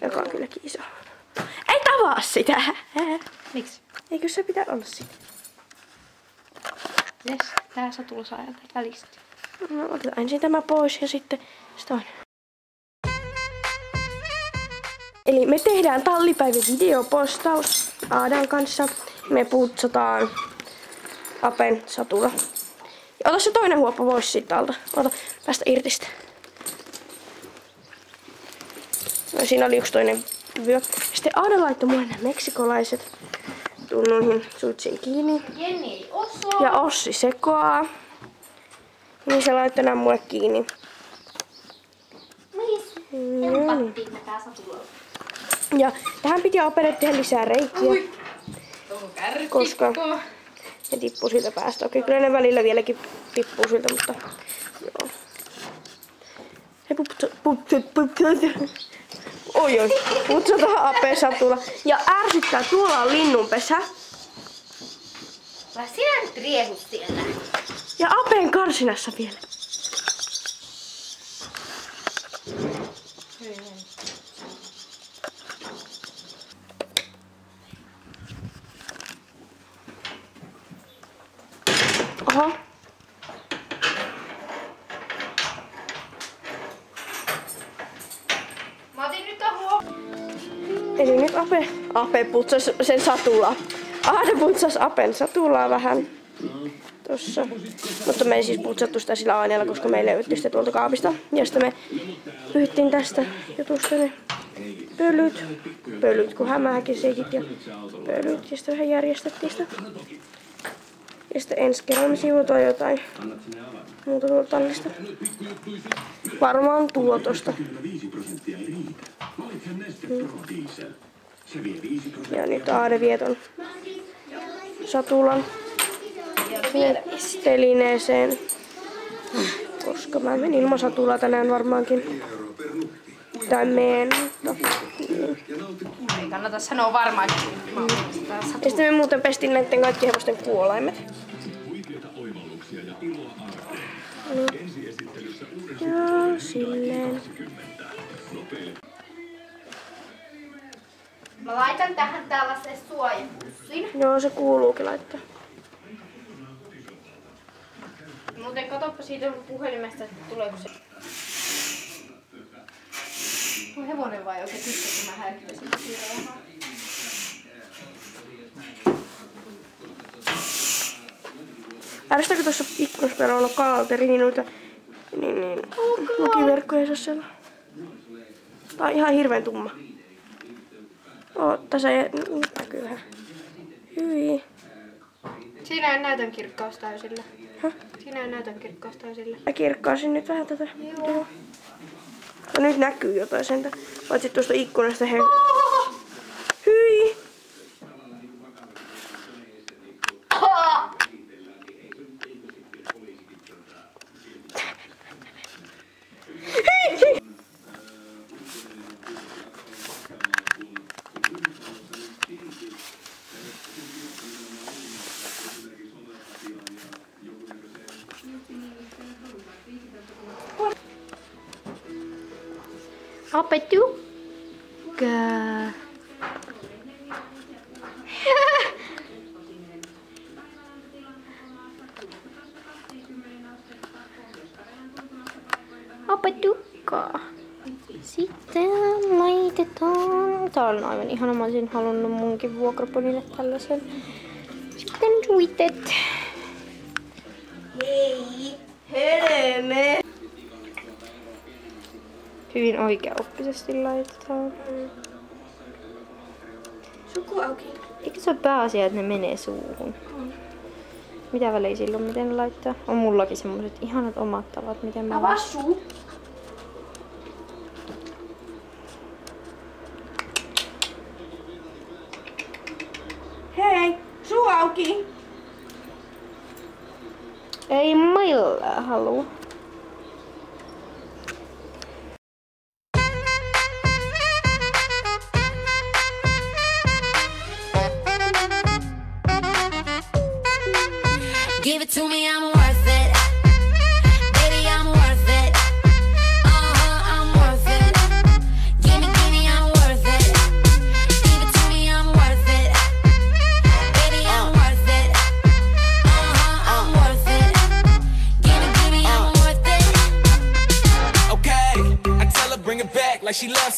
Joka on kylläkin iso. Ei tavaa sitä! Miksi? Eikö se pitää olla sitä? Jes, tää satula saa ajalta välistä. No otetaan ensin tämä pois ja sitten toinen. Eli me tehdään tallipäivän videopostaus Aadan kanssa. Me putsataan Apen satula. Ja ota se toinen huoppa pois siitä alta. Ota, päästä irti sitä. No siinä oli yksi toinen vyö. Sitten Aada laittoi mulle nämä meksikolaiset tunnuihin suitsin kiinni. Jenni ei osaa. Ja Ossi sekoaa. Niin se laittoi nämä mulle kiinni. Helpattiin tää satula. Ja tähän piti Apelle tehdä lisää reikiä. Koska ne tippuu siltä päästä. Okei, kyllä ne välillä vieläkin tippuu siltä, mutta joo. Hei, oi, putsataan Apeen satula. Ja ärsyttää, tuolla on linnunpesä. Vai sinä nyt riehut siellä? Ja Apeen karsinassa vielä. Oho. Mä otin nyt ton Eli nyt Ape putsasi sen satulaa. Aade putsasi Apen satulaa vähän. Tossa. Mutta me ei siis putsattu sitä sillä aineella, koska me löytyi sitä tuolta kaapista. Ja sitten me pyyhittiin tästä jutusta ne pölyt, kun hämähäkiseikit ja pölyt. Ja sitten vähän järjestettiin sitä. Ja sitten ensi kerralla me siivotaan jotain muuta tuolta tallista. Varmaan tuotosta. Ja nyt Aade vie ton satulan telineeseen. Koska mä menin ilman satulaa tänään varmaankin. Tai meen, mutta... Ei kannata sanoa varmaan. Ja sitten me muuten pestin näitten kaikki hevosten kuolaimet. Ja silleen. Mä laitan tähän tällaisen suojapussin. Joo, se kuuluukin laittaa. Muuten katoppa siitä puhelimesta, että tuleeko se... Tuo hevonen vai oikein tykkää, kun mä häiritän sitä sirraa. Ärsytääkö tuossa ikkunassa on ollut kalteri, niin noita lukiverkkoja ei saa siellä. Tää on ihan hirveen tumma. Tässä näkyy vähän. Hyi. Siinä ei näytön kirkkaus täysillä. Häh? Siinä ei näytön kirkkaus täysillä. Mä kirkkaasin nyt vähän tätä. Joo. No nyt näkyy jotain sentä. Paitsi tuosta ikkunasta Hyi! Apa juga. Apa juga. Sitten laitetaan. Tää on aivan ihana. Mä olisin halunnut munkin vuokraponille tällaisen. Sitten ruitet. Hei! Helme! Hyvin oikeaoppisesti laitetaan. Suku auki. Eikö se ole pääasia, että ne menee suuhun? Mitä väliä silloin, miten ne laittaa? On mullakin semmoset ihanat omat tavat, miten mä... Avaa suu. Hei! Suu auki! Ei millään halua. Give it to me, I'm worth it. Baby, I'm worth it. I'm worth it. Give me, I'm worth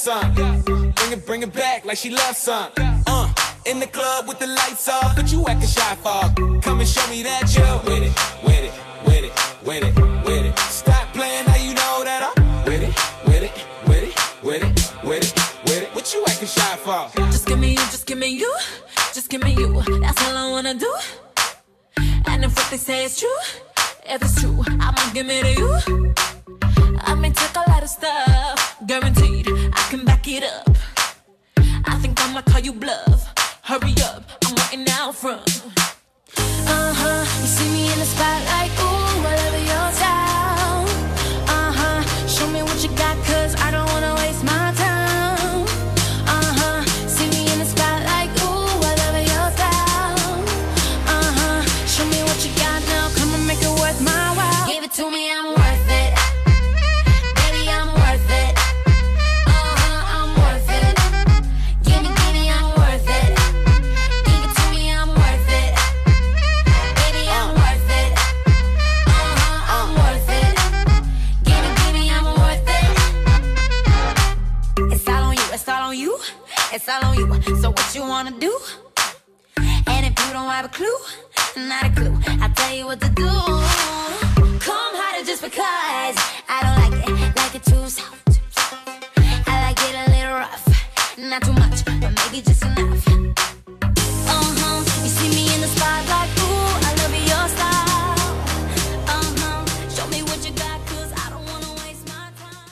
some. Bring it back like she loves some. In the club with the lights off, but you acting shy for. Come and show me that you're with it, with it, with it, with it, with it. Stop playing, now you know that I'm with it, with it, with it, with it, with it, with it. What you acting shy for? Just give me you, just give me you, just give me you. That's all I wanna do. And if what they say is true, if it's true, I'ma give it to you. I may take a lot of stuff, guaranteed I can back it up. I think I'ma call you bluff. Hurry up, I'm waiting out front. You see me in the spotlight, ooh, I love your style. Show me what you got, cause I don't wanna waste my time. See me in the spotlight, ooh, I love your style. Show me what you got now, come and make it worth my while. Give it to me, I'm worth it. Baby, I'm worth it. I'm worth it. Give me, I'm worth it. Give it to me, I'm worth it. Baby, I'm worth it. I'm worth it. Give me, I'm worth it. It's all on you, it's all on you, it's all on you. So what you wanna do? And if you don't have a clue, not a clue, I'll tell you what to do. Come harder just because I don't like it too soft. I like it a little rough, not too much, but maybe just enough. You see me in the spotlight, ooh, I love your style. Show me what you got, cause I don't wanna waste my time.